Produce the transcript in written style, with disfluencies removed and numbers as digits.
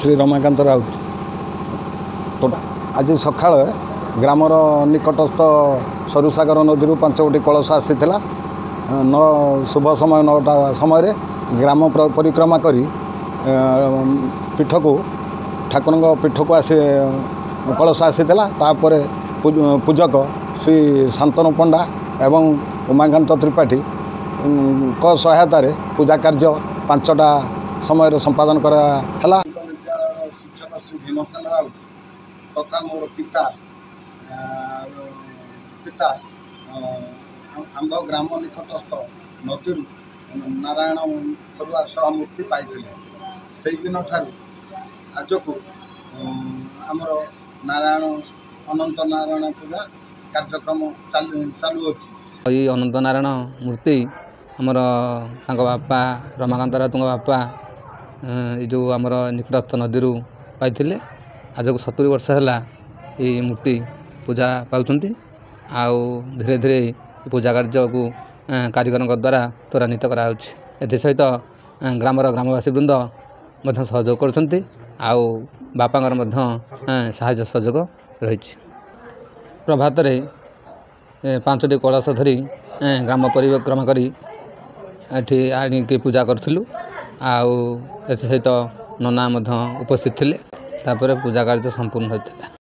श्री रमाकांत राउत। तो आज सका ग्रामर निकटस्थ सरुसागर नदी 5 गोटी कलश आसीला शुभ समय 9टा समय ग्राम परिक्रमा करी पीठ को ठाकुर पीठ को आसी कलश आसीला। तापर पूजक श्री शांतनु पंडा एवं उमाकांत त्रिपाठी सहायता पूजा कार्य 5टा समय संपादन कराला। शिक्षक श्री भीमसेन राउत तथा मोर पिता आंब ग्राम निकटस्थ नदी नारायण खरुआ सह मूर्ति पाई से दिन ठार आज को आमर नारायण अनंत नारायण पूजा कार्यक्रम चालू अच्छी। अनंत नारायण मूर्ति आमर बापा रमाकांत राउत बापा जो आमर निकटस्थ नदी पाई आज को 70 वर्ष है ये मूर्ति पूजा पाँच आउ धीरे धीरे पूजा कार्य को कारीगर द्वारा त्वरान्वित करासहित ग्रामर ग्रामवासी वृंद सहयोग कर बापांर साहाय्य सहयोग रही। प्रभात 5टी कलश धरी ग्राम परिक्रमा करी आनिक पूजा करूँ सहित नना उपस्थित थे। पूजा कार्य संपूर्ण होता।